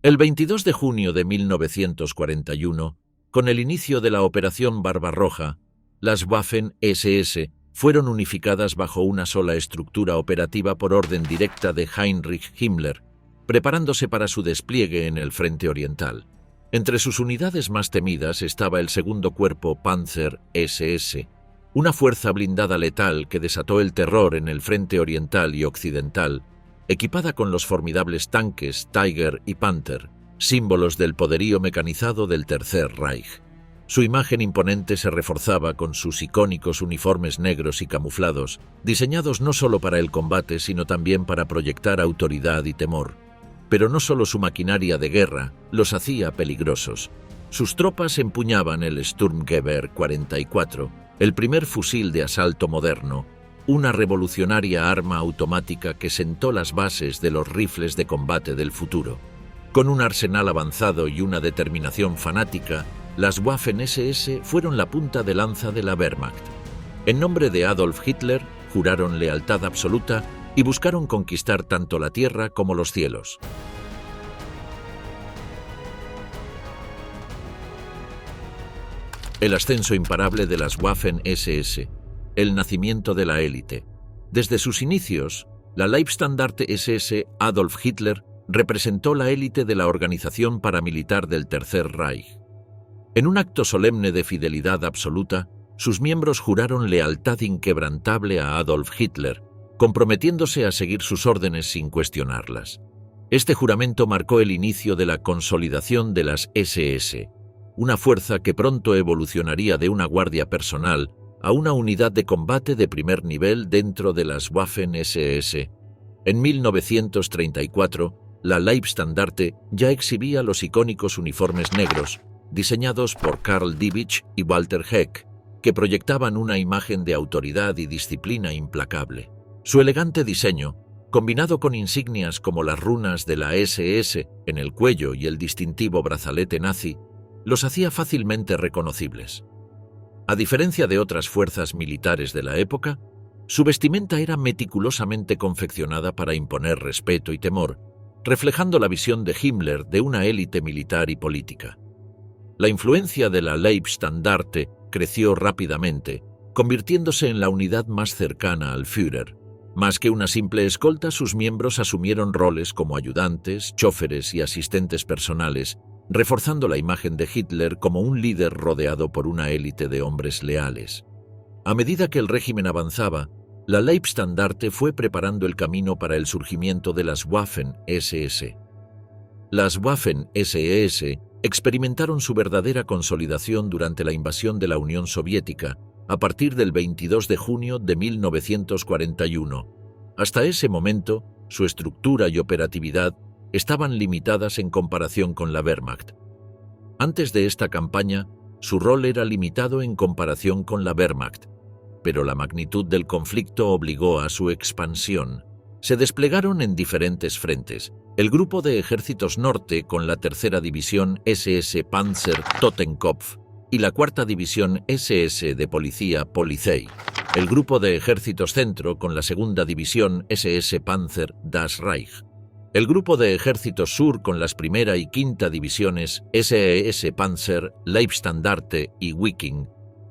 El 22 de junio de 1941, con el inicio de la Operación Barbarroja, las Waffen-SS fueron unificadas bajo una sola estructura operativa por orden directa de Heinrich Himmler, preparándose para su despliegue en el frente oriental. Entre sus unidades más temidas estaba el segundo cuerpo Panzer SS, una fuerza blindada letal que desató el terror en el frente oriental y occidental, equipada con los formidables tanques Tiger y Panther, símbolos del poderío mecanizado del Tercer Reich. Su imagen imponente se reforzaba con sus icónicos uniformes negros y camuflados, diseñados no solo para el combate, sino también para proyectar autoridad y temor. Pero no solo su maquinaria de guerra los hacía peligrosos. Sus tropas empuñaban el Sturmgewehr 44, el primer fusil de asalto moderno, una revolucionaria arma automática que sentó las bases de los rifles de combate del futuro. Con un arsenal avanzado y una determinación fanática, las Waffen-SS fueron la punta de lanza de la Wehrmacht. En nombre de Adolf Hitler, juraron lealtad absoluta y buscaron conquistar tanto la tierra como los cielos. El ascenso imparable de las Waffen-SS, el nacimiento de la élite. Desde sus inicios, la Leibstandarte SS Adolf Hitler representó la élite de la organización paramilitar del Tercer Reich. En un acto solemne de fidelidad absoluta, sus miembros juraron lealtad inquebrantable a Adolf Hitler, comprometiéndose a seguir sus órdenes sin cuestionarlas. Este juramento marcó el inicio de la consolidación de las SS, una fuerza que pronto evolucionaría de una guardia personal a una unidad de combate de primer nivel dentro de las Waffen-SS. En 1934, la Leibstandarte ya exhibía los icónicos uniformes negros, diseñados por Karl Diebitsch y Walter Heck, que proyectaban una imagen de autoridad y disciplina implacable. Su elegante diseño, combinado con insignias como las runas de la SS en el cuello y el distintivo brazalete nazi, los hacía fácilmente reconocibles. A diferencia de otras fuerzas militares de la época, su vestimenta era meticulosamente confeccionada para imponer respeto y temor, reflejando la visión de Himmler de una élite militar y política. La influencia de la Leibstandarte creció rápidamente, convirtiéndose en la unidad más cercana al Führer. Más que una simple escolta, sus miembros asumieron roles como ayudantes, chóferes y asistentes personales, reforzando la imagen de Hitler como un líder rodeado por una élite de hombres leales. A medida que el régimen avanzaba, la Leibstandarte fue preparando el camino para el surgimiento de las Waffen-SS. Las Waffen-SS experimentaron su verdadera consolidación durante la invasión de la Unión Soviética a partir del 22 de junio de 1941. Hasta ese momento, su estructura y operatividad estaban limitadas en comparación con la Wehrmacht. Antes de esta campaña, su rol era limitado en comparación con la Wehrmacht, pero la magnitud del conflicto obligó a su expansión. Se desplegaron en diferentes frentes. El Grupo de Ejércitos Norte con la Tercera División SS Panzer Totenkopf y la Cuarta División SS de Policía Polizei. El Grupo de Ejércitos Centro con la Segunda División SS Panzer Das Reich. El Grupo de Ejércitos Sur con las Primera y Quinta Divisiones SS Panzer, Leibstandarte y Viking.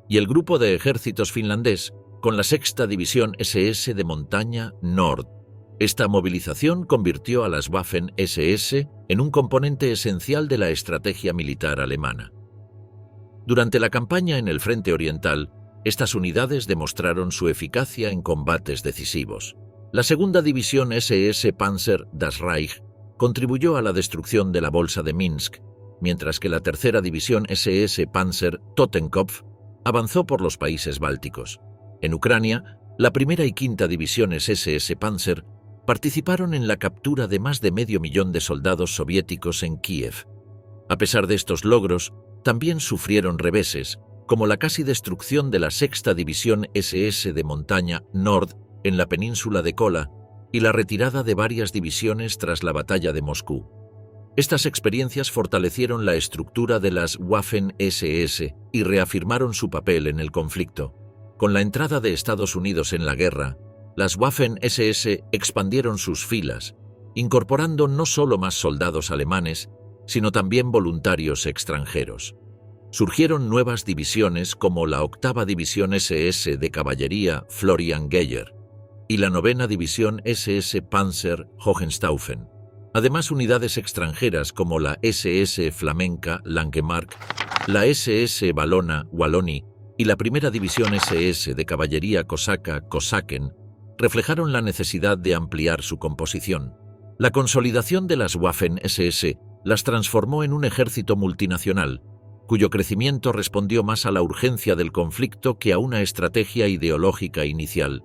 Y el Grupo de Ejércitos Finlandés con la Sexta División SS de Montaña Nord. Esta movilización convirtió a las Waffen-SS en un componente esencial de la estrategia militar alemana. Durante la campaña en el frente oriental, estas unidades demostraron su eficacia en combates decisivos. La Segunda División SS Panzer Das Reich contribuyó a la destrucción de la Bolsa de Minsk, mientras que la Tercera División SS Panzer Totenkopf avanzó por los países bálticos. En Ucrania, la Primera y Quinta Divisiones SS Panzer participaron en la captura de más de 500.000 de soldados soviéticos en Kiev. A pesar de estos logros, también sufrieron reveses, como la casi destrucción de la Sexta División SS de Montaña Nord en la península de Kola y la retirada de varias divisiones tras la batalla de Moscú. Estas experiencias fortalecieron la estructura de las Waffen-SS y reafirmaron su papel en el conflicto. Con la entrada de Estados Unidos en la guerra, las Waffen-SS expandieron sus filas, incorporando no solo más soldados alemanes, sino también voluntarios extranjeros. Surgieron nuevas divisiones como la 8ª División SS de Caballería Florian Geyer y la 9ª División SS Panzer Hohenstaufen. Además, unidades extranjeras como la SS Flamenca Langemarck, la SS Valona Wallonie y la 1ª División SS de Caballería Cosaca Kosaken reflejaron la necesidad de ampliar su composición. La consolidación de las Waffen-SS las transformó en un ejército multinacional, cuyo crecimiento respondió más a la urgencia del conflicto que a una estrategia ideológica inicial.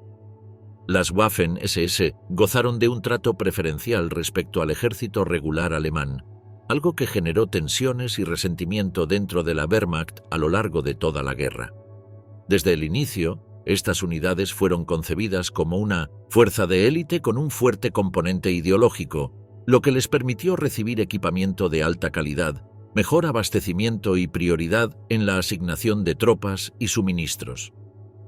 Las Waffen-SS gozaron de un trato preferencial respecto al ejército regular alemán, algo que generó tensiones y resentimiento dentro de la Wehrmacht a lo largo de toda la guerra. Desde el inicio, estas unidades fueron concebidas como una fuerza de élite con un fuerte componente ideológico, lo que les permitió recibir equipamiento de alta calidad, mejor abastecimiento y prioridad en la asignación de tropas y suministros.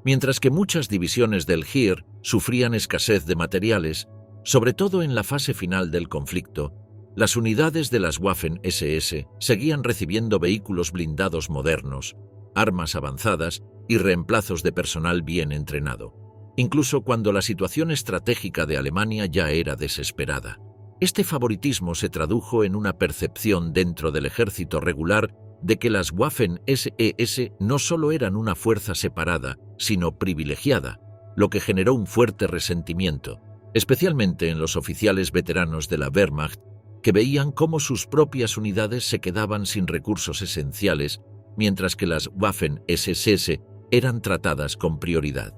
Mientras que muchas divisiones del Heer sufrían escasez de materiales, sobre todo en la fase final del conflicto, las unidades de las Waffen-SS seguían recibiendo vehículos blindados modernos, armas avanzadas y reemplazos de personal bien entrenado, incluso cuando la situación estratégica de Alemania ya era desesperada. Este favoritismo se tradujo en una percepción dentro del ejército regular de que las Waffen-SS no solo eran una fuerza separada, sino privilegiada, lo que generó un fuerte resentimiento, especialmente en los oficiales veteranos de la Wehrmacht, que veían cómo sus propias unidades se quedaban sin recursos esenciales, mientras que las Waffen-SS eran tratadas con prioridad.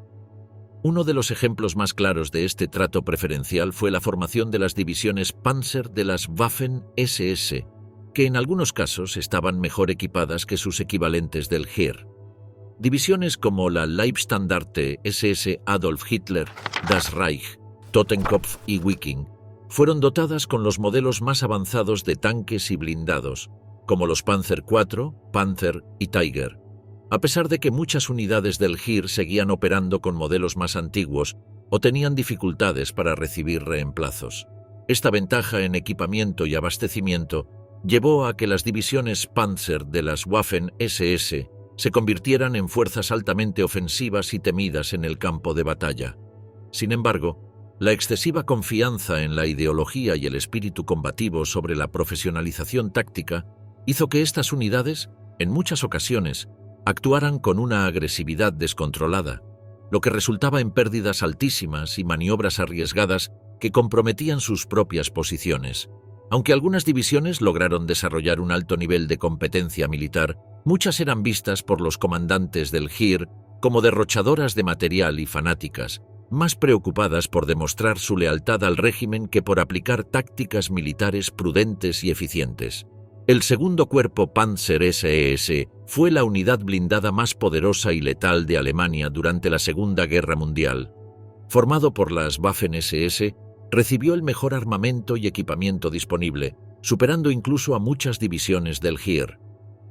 Uno de los ejemplos más claros de este trato preferencial fue la formación de las divisiones Panzer de las Waffen-SS, que en algunos casos estaban mejor equipadas que sus equivalentes del Heer. Divisiones como la Leibstandarte SS Adolf Hitler, Das Reich, Totenkopf y Wiking fueron dotadas con los modelos más avanzados de tanques y blindados, como los Panzer IV, Panther y Tiger. A pesar de que muchas unidades del Heer seguían operando con modelos más antiguos o tenían dificultades para recibir reemplazos. Esta ventaja en equipamiento y abastecimiento llevó a que las divisiones Panzer de las Waffen-SS se convirtieran en fuerzas altamente ofensivas y temidas en el campo de batalla. Sin embargo, la excesiva confianza en la ideología y el espíritu combativo sobre la profesionalización táctica hizo que estas unidades, en muchas ocasiones, actuaran con una agresividad descontrolada, lo que resultaba en pérdidas altísimas y maniobras arriesgadas que comprometían sus propias posiciones. Aunque algunas divisiones lograron desarrollar un alto nivel de competencia militar, muchas eran vistas por los comandantes del Heer como derrochadoras de material y fanáticas, más preocupadas por demostrar su lealtad al régimen que por aplicar tácticas militares prudentes y eficientes. El segundo cuerpo Panzer SS fue la unidad blindada más poderosa y letal de Alemania durante la Segunda Guerra Mundial. Formado por las Waffen-SS, recibió el mejor armamento y equipamiento disponible, superando incluso a muchas divisiones del Heer.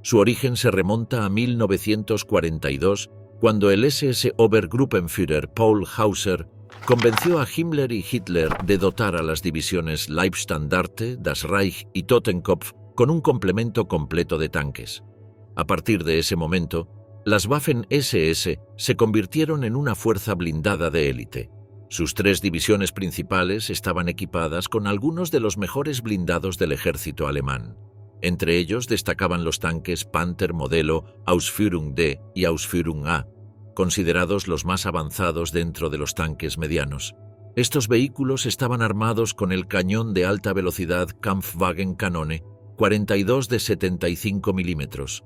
Su origen se remonta a 1942, cuando el SS Obergruppenführer Paul Hauser convenció a Himmler y Hitler de dotar a las divisiones Leibstandarte, Das Reich y Totenkopf con un complemento completo de tanques. A partir de ese momento, las Waffen-SS se convirtieron en una fuerza blindada de élite. Sus 3 divisiones principales estaban equipadas con algunos de los mejores blindados del ejército alemán. Entre ellos destacaban los tanques Panther modelo Ausführung D y Ausführung A, considerados los más avanzados dentro de los tanques medianos. Estos vehículos estaban armados con el cañón de alta velocidad Kampfwagenkanone 42 de 75 milímetros,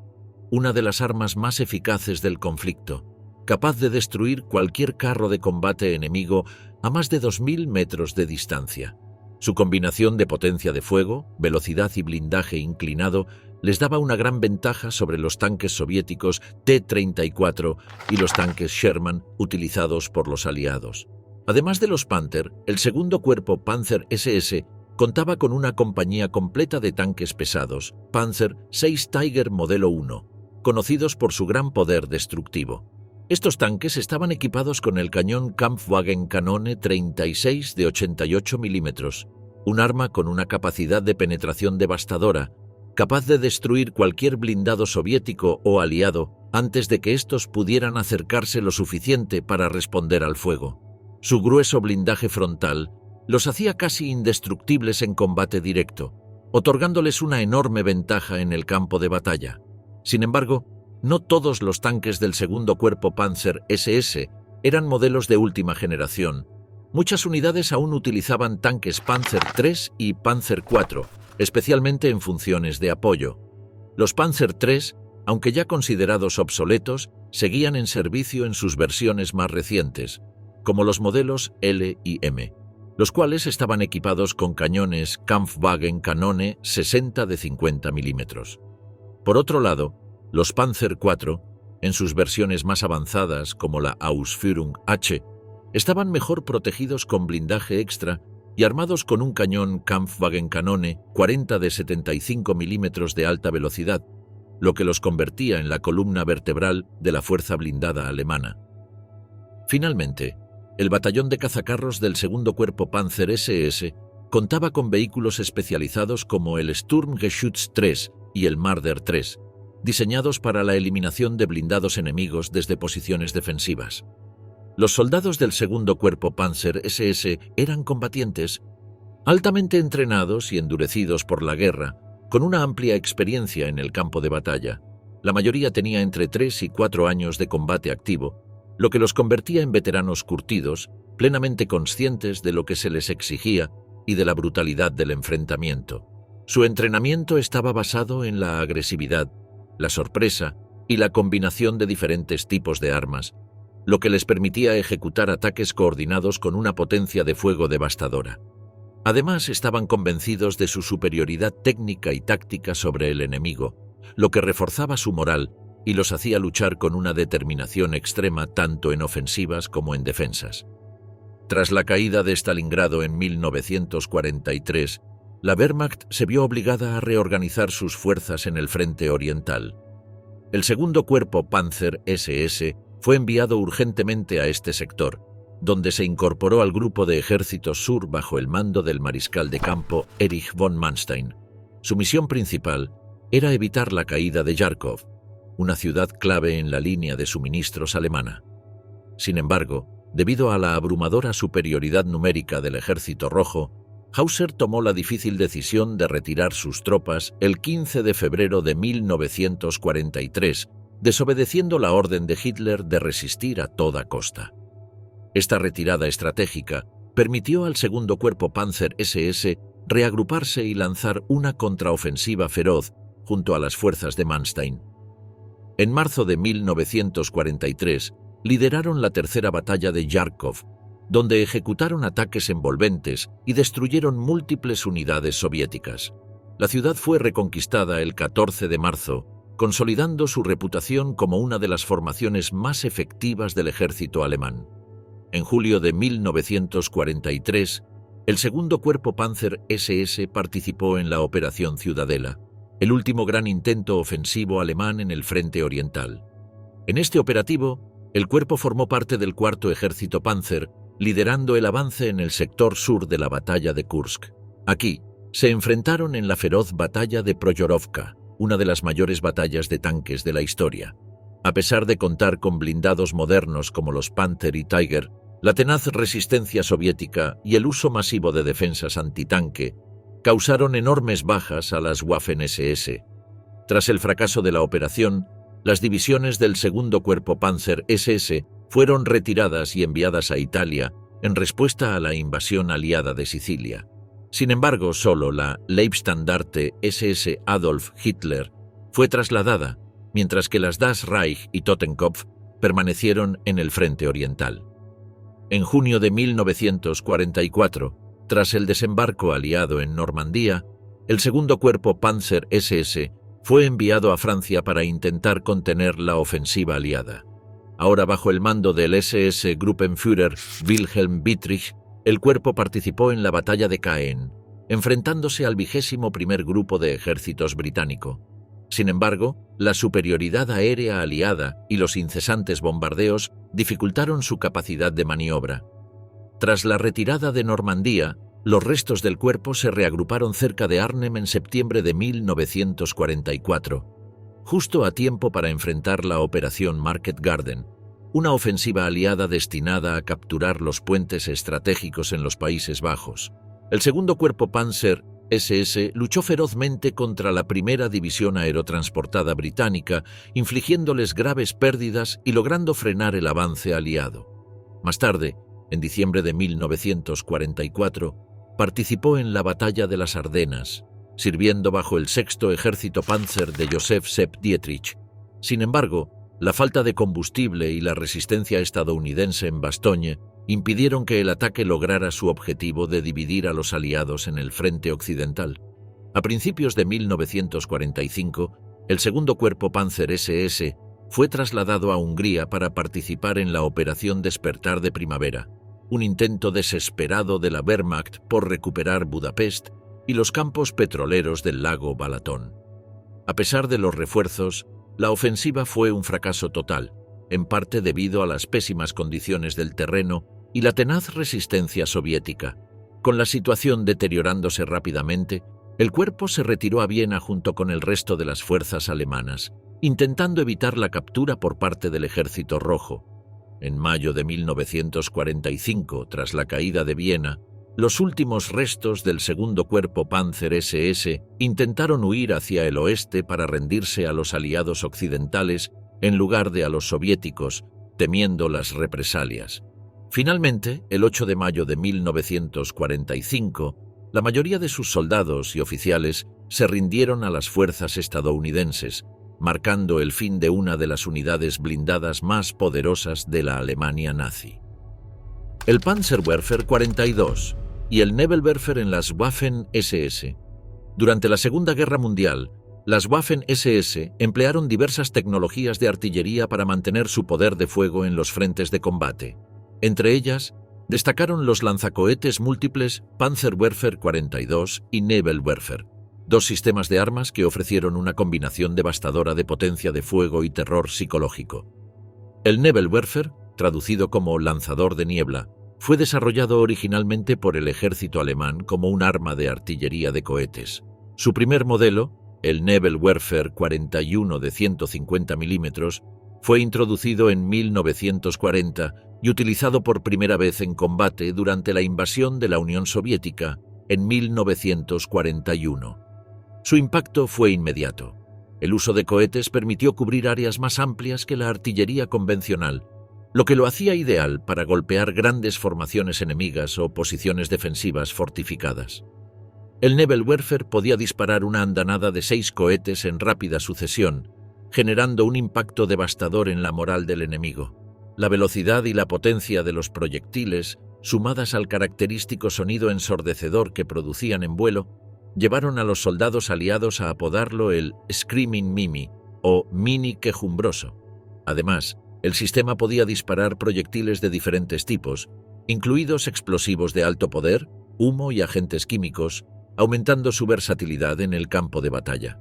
una de las armas más eficaces del conflicto, capaz de destruir cualquier carro de combate enemigo a más de 2.000 metros de distancia. Su combinación de potencia de fuego, velocidad y blindaje inclinado les daba una gran ventaja sobre los tanques soviéticos T-34 y los tanques Sherman utilizados por los aliados. Además de los Panther, el segundo cuerpo Panzer SS contaba con una compañía completa de tanques pesados, Panzer VI Tiger modelo 1, conocidos por su gran poder destructivo. Estos tanques estaban equipados con el cañón Kampfwagenkanone 36 de 88 milímetros, un arma con una capacidad de penetración devastadora, capaz de destruir cualquier blindado soviético o aliado antes de que estos pudieran acercarse lo suficiente para responder al fuego. Su grueso blindaje frontal los hacía casi indestructibles en combate directo, otorgándoles una enorme ventaja en el campo de batalla. Sin embargo, no todos los tanques del segundo cuerpo Panzer SS eran modelos de última generación. Muchas unidades aún utilizaban tanques Panzer III y Panzer IV, especialmente en funciones de apoyo. Los Panzer III, aunque ya considerados obsoletos, seguían en servicio en sus versiones más recientes, como los modelos L y M, los cuales estaban equipados con cañones Kampfwagen Kanone 60 de 50 milímetros. Por otro lado, los Panzer IV, en sus versiones más avanzadas como la Ausführung H, estaban mejor protegidos con blindaje extra y armados con un cañón Kampfwagen Kanone 40 de 75 milímetros de alta velocidad, lo que los convertía en la columna vertebral de la fuerza blindada alemana. Finalmente, el batallón de cazacarros del segundo cuerpo Panzer SS contaba con vehículos especializados como el Sturmgeschütz III y el Marder III, diseñados para la eliminación de blindados enemigos desde posiciones defensivas. Los soldados del segundo cuerpo Panzer SS eran combatientes, altamente entrenados y endurecidos por la guerra, con una amplia experiencia en el campo de batalla. La mayoría tenía entre 3 y 4 años de combate activo, lo que los convertía en veteranos curtidos, plenamente conscientes de lo que se les exigía y de la brutalidad del enfrentamiento. Su entrenamiento estaba basado en la agresividad, la sorpresa y la combinación de diferentes tipos de armas, lo que les permitía ejecutar ataques coordinados con una potencia de fuego devastadora. Además, estaban convencidos de su superioridad técnica y táctica sobre el enemigo, lo que reforzaba su moral y los hacía luchar con una determinación extrema tanto en ofensivas como en defensas. Tras la caída de Stalingrado en 1943, la Wehrmacht se vio obligada a reorganizar sus fuerzas en el frente oriental. El segundo cuerpo Panzer SS fue enviado urgentemente a este sector, donde se incorporó al grupo de ejércitos sur bajo el mando del mariscal de campo Erich von Manstein. Su misión principal era evitar la caída de Járkov, una ciudad clave en la línea de suministros alemana. Sin embargo, debido a la abrumadora superioridad numérica del Ejército Rojo, Hauser tomó la difícil decisión de retirar sus tropas el 15 de febrero de 1943, desobedeciendo la orden de Hitler de resistir a toda costa. Esta retirada estratégica permitió al segundo cuerpo Panzer SS reagruparse y lanzar una contraofensiva feroz junto a las fuerzas de Manstein. En marzo de 1943 lideraron la tercera batalla de Járkov, donde ejecutaron ataques envolventes y destruyeron múltiples unidades soviéticas. La ciudad fue reconquistada el 14 de marzo, consolidando su reputación como una de las formaciones más efectivas del ejército alemán. En julio de 1943, el segundo cuerpo Panzer SS participó en la Operación Ciudadela, el último gran intento ofensivo alemán en el frente oriental. En este operativo, el cuerpo formó parte del cuarto ejército Panzer, liderando el avance en el sector sur de la batalla de Kursk. Aquí, se enfrentaron en la feroz batalla de Proyorovka, una de las mayores batallas de tanques de la historia. A pesar de contar con blindados modernos como los Panther y Tiger, la tenaz resistencia soviética y el uso masivo de defensas antitanque causaron enormes bajas a las Waffen-SS. Tras el fracaso de la operación, las divisiones del segundo cuerpo Panzer SS fueron retiradas y enviadas a Italia en respuesta a la invasión aliada de Sicilia. Sin embargo, solo la Leibstandarte SS Adolf Hitler fue trasladada, mientras que las Das Reich y Totenkopf permanecieron en el frente oriental. En junio de 1944, tras el desembarco aliado en Normandía, el segundo cuerpo Panzer SS fue enviado a Francia para intentar contener la ofensiva aliada. Ahora bajo el mando del SS Gruppenführer Wilhelm Dietrich, el cuerpo participó en la batalla de Caen, enfrentándose al 21º Grupo de Ejércitos británico. Sin embargo, la superioridad aérea aliada y los incesantes bombardeos dificultaron su capacidad de maniobra. Tras la retirada de Normandía, Los restos del cuerpo se reagruparon cerca de Arnhem en septiembre de 1944, justo a tiempo para enfrentar la Operación Market Garden, una ofensiva aliada destinada a capturar los puentes estratégicos en los Países Bajos. El segundo cuerpo Panzer SS luchó ferozmente contra la primera división aerotransportada británica, infligiéndoles graves pérdidas y logrando frenar el avance aliado. Más tarde, en diciembre de 1944, participó en la Batalla de las Ardenas, sirviendo bajo el sexto ejército Panzer de Joseph Sepp Dietrich. Sin embargo, la falta de combustible y la resistencia estadounidense en Bastogne impidieron que el ataque lograra su objetivo de dividir a los aliados en el frente occidental. A principios de 1945, el segundo cuerpo Panzer SS fue trasladado a Hungría para participar en la Operación Despertar de Primavera, un intento desesperado de la Wehrmacht por recuperar Budapest y los campos petroleros del lago Balatón. A pesar de los refuerzos, la ofensiva fue un fracaso total, en parte debido a las pésimas condiciones del terreno y la tenaz resistencia soviética. Con la situación deteriorándose rápidamente, el cuerpo se retiró a Viena junto con el resto de las fuerzas alemanas, intentando evitar la captura por parte del Ejército Rojo. En mayo de 1945, tras la caída de Viena, los últimos restos del segundo cuerpo Panzer SS intentaron huir hacia el oeste para rendirse a los aliados occidentales en lugar de a los soviéticos, temiendo las represalias. Finalmente, el 8 de mayo de 1945, la mayoría de sus soldados y oficiales se rindieron a las fuerzas estadounidenses, marcando el fin de una de las unidades blindadas más poderosas de la Alemania nazi. El Panzerwerfer 42 y el Nebelwerfer en las Waffen-SS. Durante la Segunda Guerra Mundial, las Waffen-SS emplearon diversas tecnologías de artillería para mantener su poder de fuego en los frentes de combate. Entre ellas, destacaron los lanzacohetes múltiples Panzerwerfer 42 y Nebelwerfer, dos sistemas de armas que ofrecieron una combinación devastadora de potencia de fuego y terror psicológico. El Nebelwerfer, traducido como lanzador de niebla, fue desarrollado originalmente por el ejército alemán como un arma de artillería de cohetes. Su primer modelo, el Nebelwerfer 41 de 150 milímetros, fue introducido en 1940 y utilizado por primera vez en combate durante la invasión de la Unión Soviética en 1941. Su impacto fue inmediato. El uso de cohetes permitió cubrir áreas más amplias que la artillería convencional, lo que lo hacía ideal para golpear grandes formaciones enemigas o posiciones defensivas fortificadas. El Nebelwerfer podía disparar una andanada de 6 cohetes en rápida sucesión, generando un impacto devastador en la moral del enemigo. La velocidad y la potencia de los proyectiles, sumadas al característico sonido ensordecedor que producían en vuelo, llevaron a los soldados aliados a apodarlo el Screaming Mimi o Mini Quejumbroso. Además, el sistema podía disparar proyectiles de diferentes tipos, incluidos explosivos de alto poder, humo y agentes químicos, aumentando su versatilidad en el campo de batalla.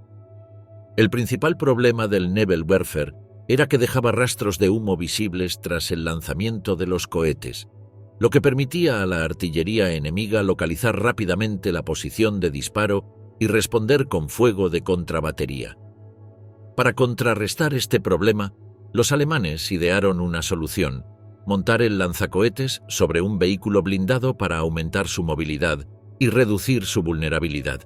El principal problema del Nebelwerfer era que dejaba rastros de humo visibles tras el lanzamiento de los cohetes, lo que permitía a la artillería enemiga localizar rápidamente la posición de disparo y responder con fuego de contrabatería. Para contrarrestar este problema, los alemanes idearon una solución: montar el lanzacohetes sobre un vehículo blindado para aumentar su movilidad y reducir su vulnerabilidad.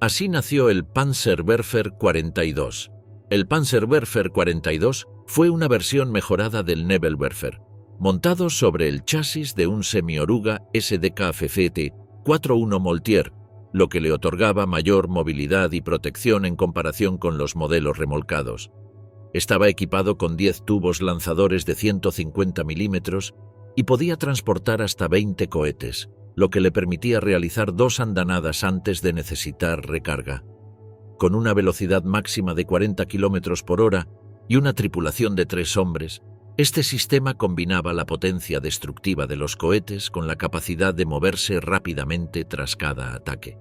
Así nació el Panzerwerfer 42. El Panzerwerfer 42 fue una versión mejorada del Nebelwerfer, montado sobre el chasis de un semioruga SDK-FFT 4.1 Moltier, lo que le otorgaba mayor movilidad y protección en comparación con los modelos remolcados. Estaba equipado con 10 tubos lanzadores de 150 milímetros y podía transportar hasta 20 cohetes, lo que le permitía realizar 2 andanadas antes de necesitar recarga. Con una velocidad máxima de 40 km por hora y una tripulación de 3 hombres, este sistema combinaba la potencia destructiva de los cohetes con la capacidad de moverse rápidamente tras cada ataque.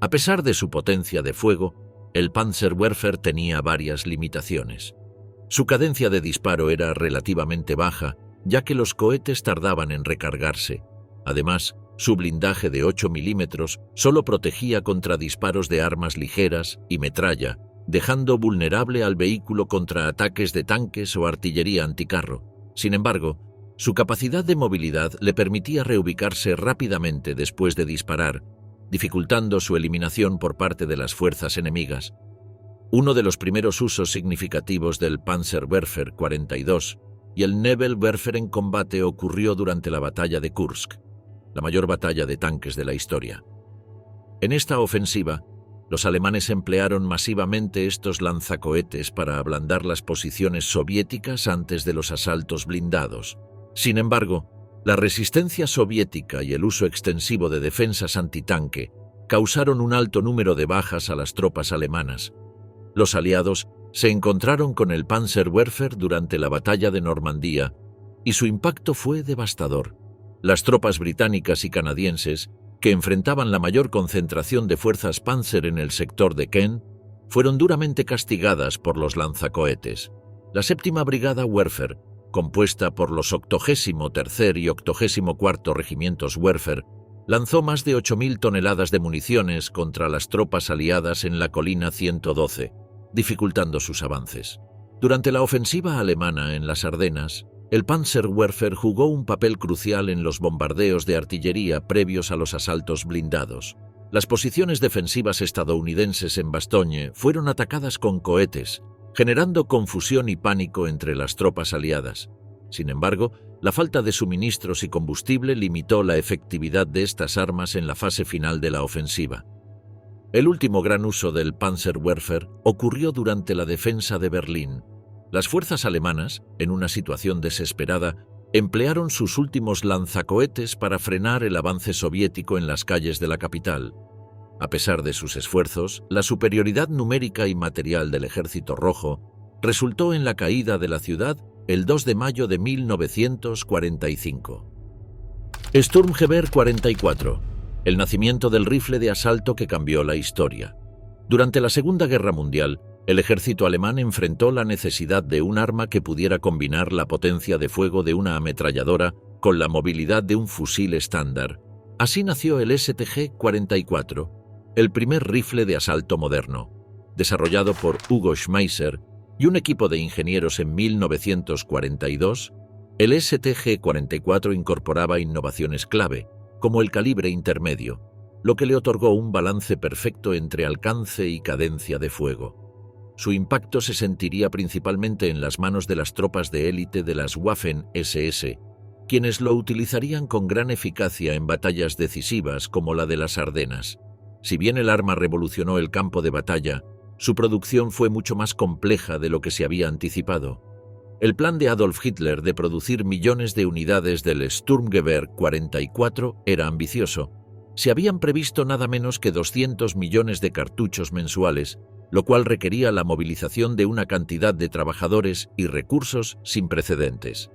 A pesar de su potencia de fuego, el Panzerwerfer tenía varias limitaciones. Su cadencia de disparo era relativamente baja, ya que los cohetes tardaban en recargarse. Además, Su blindaje de 8 milímetros solo protegía contra disparos de armas ligeras y metralla, dejando vulnerable al vehículo contra ataques de tanques o artillería anticarro. Sin embargo, su capacidad de movilidad le permitía reubicarse rápidamente después de disparar, dificultando su eliminación por parte de las fuerzas enemigas. Uno de los primeros usos significativos del Panzerwerfer 42 y el Nebelwerfer en combate ocurrió durante la batalla de Kursk, la mayor batalla de tanques de la historia. En esta ofensiva, los alemanes emplearon masivamente estos lanzacohetes para ablandar las posiciones soviéticas antes de los asaltos blindados. Sin embargo, la resistencia soviética y el uso extensivo de defensas antitanque causaron un alto número de bajas a las tropas alemanas. Los aliados se encontraron con el Panzerwerfer durante la batalla de Normandía y su impacto fue devastador. Las tropas británicas y canadienses, que enfrentaban la mayor concentración de fuerzas Panzer en el sector de Caen, fueron duramente castigadas por los lanzacohetes. La 7ª Brigada Werfer, compuesta por los 83º y 84º regimientos Werfer, lanzó más de 8.000 toneladas de municiones contra las tropas aliadas en la colina 112, dificultando sus avances. Durante la ofensiva alemana en las Ardenas, el Panzerwerfer jugó un papel crucial en los bombardeos de artillería previos a los asaltos blindados. Las posiciones defensivas estadounidenses en Bastogne fueron atacadas con cohetes, generando confusión y pánico entre las tropas aliadas. Sin embargo, la falta de suministros y combustible limitó la efectividad de estas armas en la fase final de la ofensiva. El último gran uso del Panzerwerfer ocurrió durante la defensa de Berlín. Las fuerzas alemanas, en una situación desesperada, emplearon sus últimos lanzacohetes para frenar el avance soviético en las calles de la capital. A pesar de sus esfuerzos, la superioridad numérica y material del Ejército Rojo resultó en la caída de la ciudad el 2 de mayo de 1945. Sturmgewehr 44, el nacimiento del rifle de asalto que cambió la historia. Durante la Segunda Guerra Mundial, el ejército alemán enfrentó la necesidad de un arma que pudiera combinar la potencia de fuego de una ametralladora con la movilidad de un fusil estándar. Así nació el STG-44, el primer rifle de asalto moderno. Desarrollado por Hugo Schmeisser y un equipo de ingenieros en 1942, el STG-44 incorporaba innovaciones clave, como el calibre intermedio, lo que le otorgó un balance perfecto entre alcance y cadencia de fuego. Su impacto se sentiría principalmente en las manos de las tropas de élite de las Waffen-SS, quienes lo utilizarían con gran eficacia en batallas decisivas como la de las Ardenas. Si bien el arma revolucionó el campo de batalla, su producción fue mucho más compleja de lo que se había anticipado. El plan de Adolf Hitler de producir millones de unidades del Sturmgewehr 44 era ambicioso. Se habían previsto nada menos que 200 millones de cartuchos mensuales, lo cual requería la movilización de una cantidad de trabajadores y recursos sin precedentes.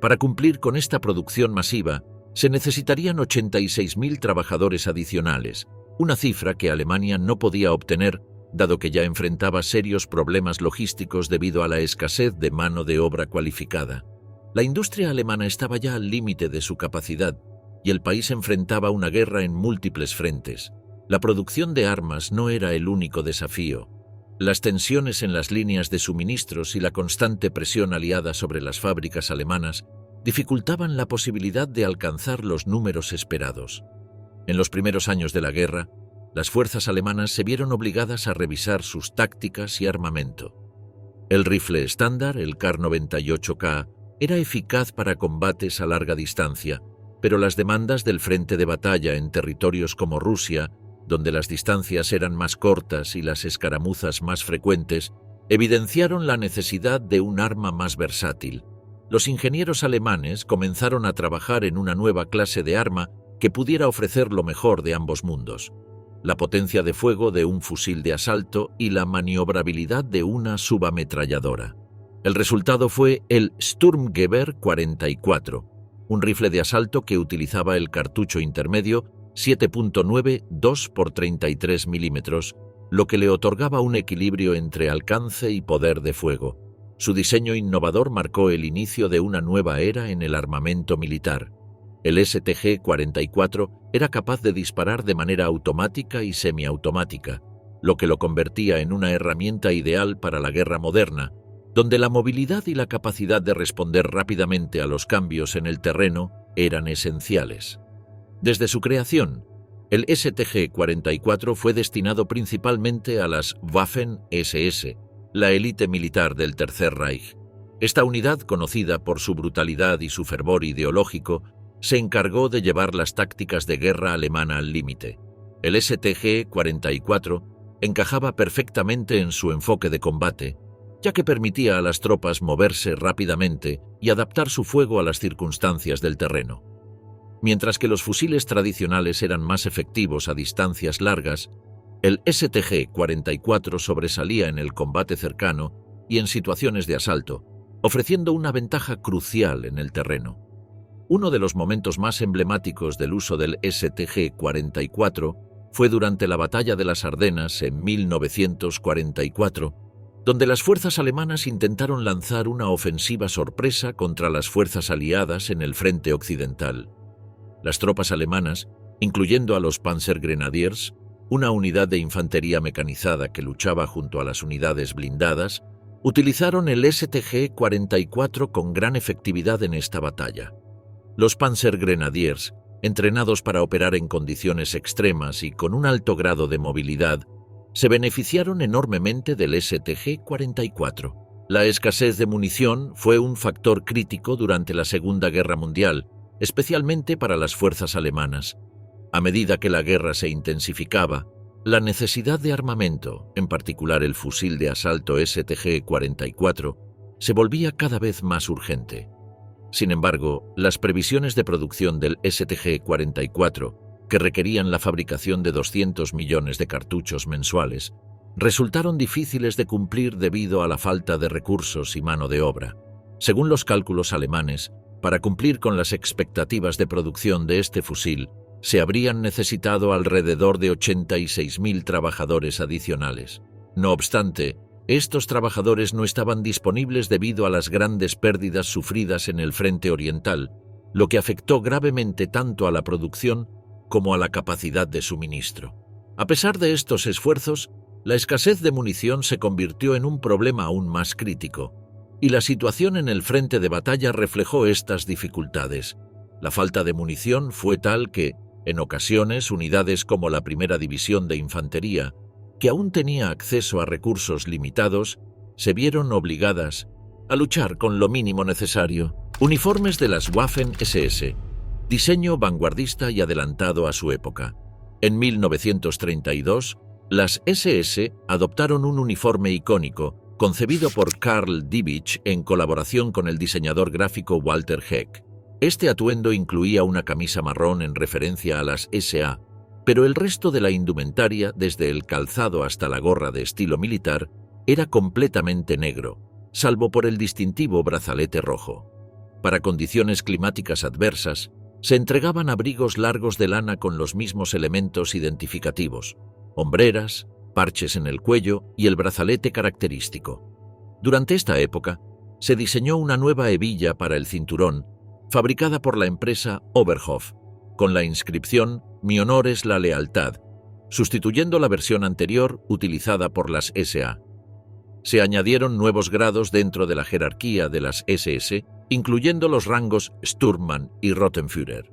Para cumplir con esta producción masiva, se necesitarían 86.000 trabajadores adicionales, una cifra que Alemania no podía obtener, dado que ya enfrentaba serios problemas logísticos debido a la escasez de mano de obra cualificada. La industria alemana estaba ya al límite de su capacidad, y el país enfrentaba una guerra en múltiples frentes. La producción de armas no era el único desafío. Las tensiones en las líneas de suministros y la constante presión aliada sobre las fábricas alemanas dificultaban la posibilidad de alcanzar los números esperados. En los primeros años de la guerra, las fuerzas alemanas se vieron obligadas a revisar sus tácticas y armamento. El rifle estándar, el Kar 98K, era eficaz para combates a larga distancia, pero las demandas del frente de batalla en territorios como Rusia, donde las distancias eran más cortas y las escaramuzas más frecuentes, evidenciaron la necesidad de un arma más versátil. Los ingenieros alemanes comenzaron a trabajar en una nueva clase de arma que pudiera ofrecer lo mejor de ambos mundos: la potencia de fuego de un fusil de asalto y la maniobrabilidad de una subametralladora. El resultado fue el Sturmgewehr 44, un rifle de asalto que utilizaba el cartucho intermedio 7.9 2x33 milímetros, lo que le otorgaba un equilibrio entre alcance y poder de fuego. Su diseño innovador marcó el inicio de una nueva era en el armamento militar. El STG-44 era capaz de disparar de manera automática y semiautomática, lo que lo convertía en una herramienta ideal para la guerra moderna, donde la movilidad y la capacidad de responder rápidamente a los cambios en el terreno eran esenciales. Desde su creación, el STG-44 fue destinado principalmente a las Waffen-SS, la élite militar del Tercer Reich. Esta unidad, conocida por su brutalidad y su fervor ideológico, se encargó de llevar las tácticas de guerra alemana al límite. El STG-44 encajaba perfectamente en su enfoque de combate, ya que permitía a las tropas moverse rápidamente y adaptar su fuego a las circunstancias del terreno. Mientras que los fusiles tradicionales eran más efectivos a distancias largas, el STG-44 sobresalía en el combate cercano y en situaciones de asalto, ofreciendo una ventaja crucial en el terreno. Uno de los momentos más emblemáticos del uso del STG-44 fue durante la Batalla de las Ardenas en 1944, donde las fuerzas alemanas intentaron lanzar una ofensiva sorpresa contra las fuerzas aliadas en el frente occidental. Las tropas alemanas, incluyendo a los Panzergrenadiers, una unidad de infantería mecanizada que luchaba junto a las unidades blindadas, utilizaron el STG-44 con gran efectividad en esta batalla. Los Panzergrenadiers, entrenados para operar en condiciones extremas y con un alto grado de movilidad, se beneficiaron enormemente del STG-44. La escasez de munición fue un factor crítico durante la Segunda Guerra Mundial, especialmente para las fuerzas alemanas. A medida que la guerra se intensificaba, la necesidad de armamento, en particular el fusil de asalto STG-44, se volvía cada vez más urgente. Sin embargo, las previsiones de producción del STG-44, que requerían la fabricación de 200 millones de cartuchos mensuales, resultaron difíciles de cumplir debido a la falta de recursos y mano de obra. Según los cálculos alemanes, para cumplir con las expectativas de producción de este fusil, se habrían necesitado alrededor de 86.000 trabajadores adicionales. No obstante, estos trabajadores no estaban disponibles debido a las grandes pérdidas sufridas en el frente oriental, lo que afectó gravemente tanto a la producción como a la capacidad de suministro. A pesar de estos esfuerzos, la escasez de munición se convirtió en un problema aún más crítico, y la situación en el frente de batalla reflejó estas dificultades. La falta de munición fue tal que, en ocasiones, unidades como la Primera División de Infantería, que aún tenía acceso a recursos limitados, se vieron obligadas a luchar con lo mínimo necesario. Uniformes de las Waffen-SS, diseño vanguardista y adelantado a su época. En 1932, las SS adoptaron un uniforme icónico, concebido por Karl Diebitsch en colaboración con el diseñador gráfico Walter Heck. Este atuendo incluía una camisa marrón en referencia a las SA, pero el resto de la indumentaria, desde el calzado hasta la gorra de estilo militar, era completamente negro, salvo por el distintivo brazalete rojo. Para condiciones climáticas adversas, se entregaban abrigos largos de lana con los mismos elementos identificativos: hombreras, parches en el cuello y el brazalete característico. Durante esta época, se diseñó una nueva hebilla para el cinturón, fabricada por la empresa Oberhof, con la inscripción «Mi honor es la lealtad», sustituyendo la versión anterior utilizada por las SA. Se añadieron nuevos grados dentro de la jerarquía de las SS, incluyendo los rangos Sturmmann y Rottenführer.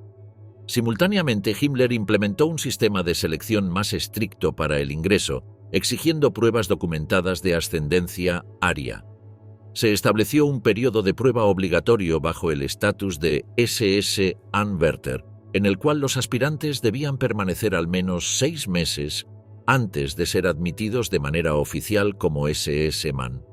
Simultáneamente, Himmler implementó un sistema de selección más estricto para el ingreso, exigiendo pruebas documentadas de ascendencia aria. Se estableció un periodo de prueba obligatorio bajo el estatus de SS Anwärter, en el cual los aspirantes debían permanecer al menos 6 meses antes de ser admitidos de manera oficial como SS-Mann.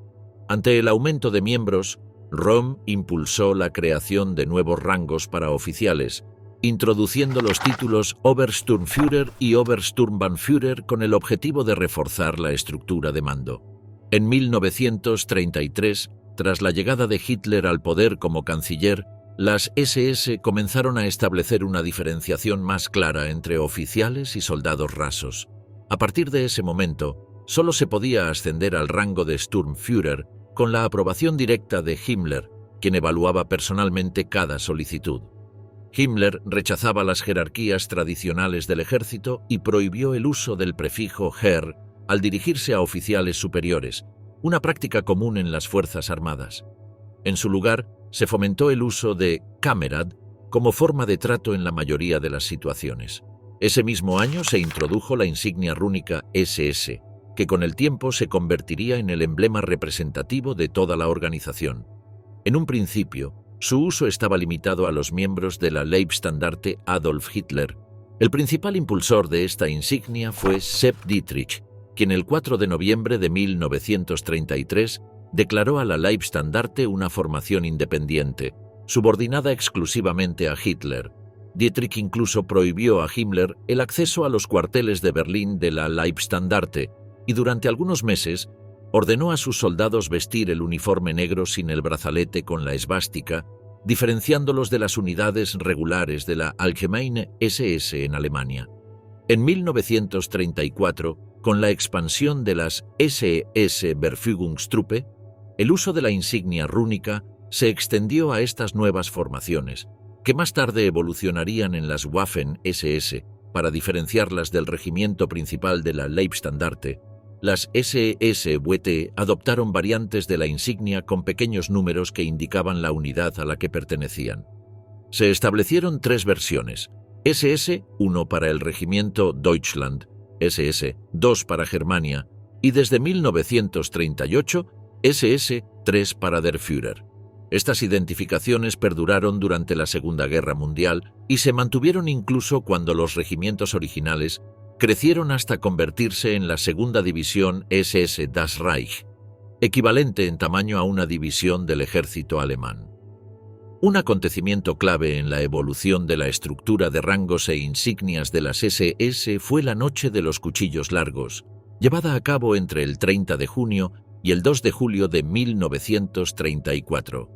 Ante el aumento de miembros, Röhm impulsó la creación de nuevos rangos para oficiales, introduciendo los títulos Obersturmführer y Obersturmbannführer con el objetivo de reforzar la estructura de mando. En 1933, tras la llegada de Hitler al poder como canciller, las SS comenzaron a establecer una diferenciación más clara entre oficiales y soldados rasos. A partir de ese momento, solo se podía ascender al rango de Sturmführer con la aprobación directa de Himmler, quien evaluaba personalmente cada solicitud. Himmler rechazaba las jerarquías tradicionales del ejército y prohibió el uso del prefijo Herr al dirigirse a oficiales superiores, una práctica común en las Fuerzas Armadas. En su lugar, se fomentó el uso de Kamerad como forma de trato en la mayoría de las situaciones. Ese mismo año se introdujo la insignia rúnica SS, que con el tiempo se convertiría en el emblema representativo de toda la organización. En un principio, su uso estaba limitado a los miembros de la Leibstandarte Adolf Hitler. El principal impulsor de esta insignia fue Sepp Dietrich, quien el 4 de noviembre de 1933 declaró a la Leibstandarte una formación independiente, subordinada exclusivamente a Hitler. Dietrich incluso prohibió a Himmler el acceso a los cuarteles de Berlín de la Leibstandarte y durante algunos meses ordenó a sus soldados vestir el uniforme negro sin el brazalete con la esvástica, diferenciándolos de las unidades regulares de la Allgemeine SS en Alemania. En 1934, con la expansión de las SS-Verfügungstruppe, el uso de la insignia rúnica se extendió a estas nuevas formaciones, que más tarde evolucionarían en las Waffen-SS para diferenciarlas del regimiento principal de la Leibstandarte. Las SS-WT adoptaron variantes de la insignia con pequeños números que indicaban la unidad a la que pertenecían. Se establecieron 3 versiones: SS-1 para el regimiento Deutschland, SS-2 para Germania y desde 1938 SS-3 para der Führer. Estas identificaciones perduraron durante la Segunda Guerra Mundial y se mantuvieron incluso cuando los regimientos originales crecieron hasta convertirse en la segunda división SS Das Reich, equivalente en tamaño a una división del ejército alemán. Un acontecimiento clave en la evolución de la estructura de rangos e insignias de las SS fue la Noche de los Cuchillos Largos, llevada a cabo entre el 30 de junio y el 2 de julio de 1934.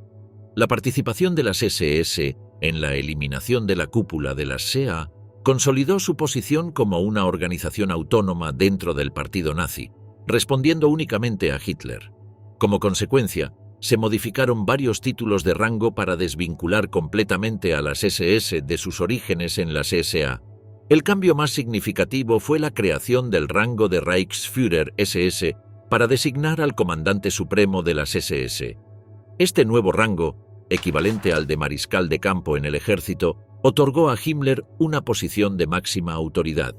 La participación de las SS en la eliminación de la cúpula de las SA consolidó su posición como una organización autónoma dentro del partido nazi, respondiendo únicamente a Hitler. Como consecuencia, se modificaron varios títulos de rango para desvincular completamente a las SS de sus orígenes en las SA. El cambio más significativo fue la creación del rango de Reichsführer SS para designar al comandante supremo de las SS. Este nuevo rango, equivalente al de mariscal de campo en el ejército, otorgó a Himmler una posición de máxima autoridad.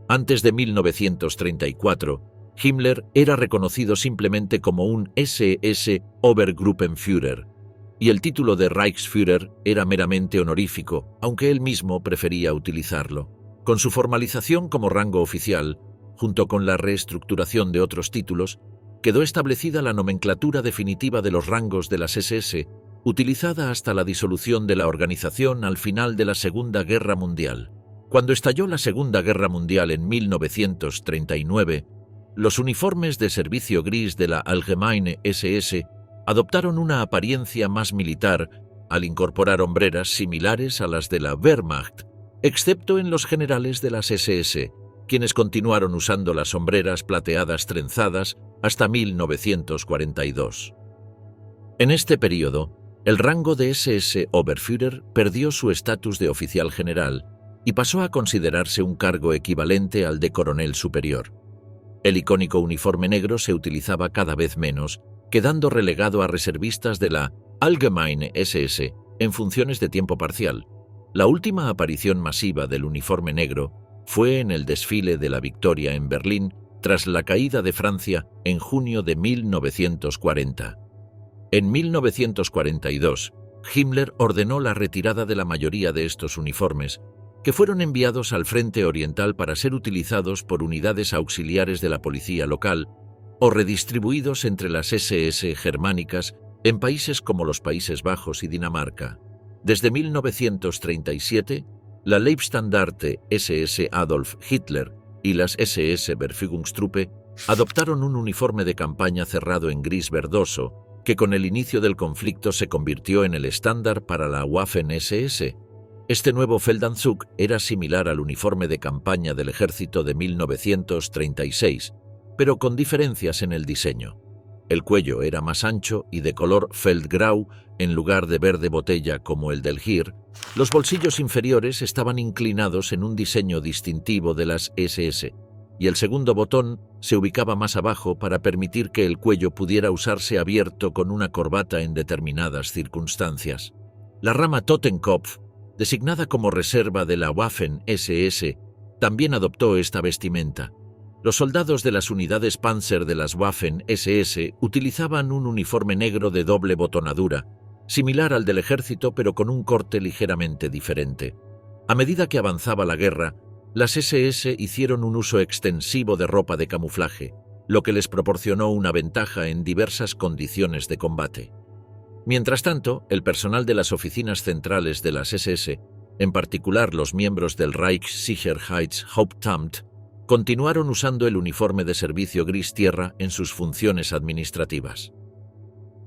Antes de 1934, Himmler era reconocido simplemente como un SS Obergruppenführer, y el título de Reichsführer era meramente honorífico, aunque él mismo prefería utilizarlo. Con su formalización como rango oficial, junto con la reestructuración de otros títulos, quedó establecida la nomenclatura definitiva de los rangos de las SS, utilizada hasta la disolución de la organización al final de la Segunda Guerra Mundial. Cuando estalló la Segunda Guerra Mundial en 1939, los uniformes de servicio gris de la Allgemeine SS adoptaron una apariencia más militar al incorporar hombreras similares a las de la Wehrmacht, excepto en los generales de las SS, quienes continuaron usando las sombreras plateadas trenzadas hasta 1942. En este periodo, el rango de SS Oberführer perdió su estatus de oficial general y pasó a considerarse un cargo equivalente al de coronel superior. El icónico uniforme negro se utilizaba cada vez menos, quedando relegado a reservistas de la Allgemeine SS en funciones de tiempo parcial. La última aparición masiva del uniforme negro fue en el desfile de la Victoria en Berlín tras la caída de Francia en junio de 1940. En 1942, Himmler ordenó la retirada de la mayoría de estos uniformes, que fueron enviados al Frente Oriental para ser utilizados por unidades auxiliares de la policía local o redistribuidos entre las SS germánicas en países como los Países Bajos y Dinamarca. Desde 1937, la Leibstandarte SS Adolf Hitler y las SS Verfügungstruppe adoptaron un uniforme de campaña cerrado en gris verdoso, que con el inicio del conflicto se convirtió en el estándar para la Waffen-SS. Este nuevo Feldanzug era similar al uniforme de campaña del ejército de 1936, pero con diferencias en el diseño. El cuello era más ancho y de color feldgrau en lugar de verde botella como el del Heer. Los bolsillos inferiores estaban inclinados en un diseño distintivo de las SS, y el segundo botón se ubicaba más abajo para permitir que el cuello pudiera usarse abierto con una corbata en determinadas circunstancias. La rama Totenkopf, designada como reserva de la Waffen-SS, también adoptó esta vestimenta. Los soldados de las unidades Panzer de las Waffen-SS utilizaban un uniforme negro de doble botonadura, similar al del ejército pero con un corte ligeramente diferente. A medida que avanzaba la guerra, las SS hicieron un uso extensivo de ropa de camuflaje, lo que les proporcionó una ventaja en diversas condiciones de combate. Mientras tanto, el personal de las oficinas centrales de las SS, en particular los miembros del Reichssicherheitshauptamt, continuaron usando el uniforme de servicio gris tierra en sus funciones administrativas.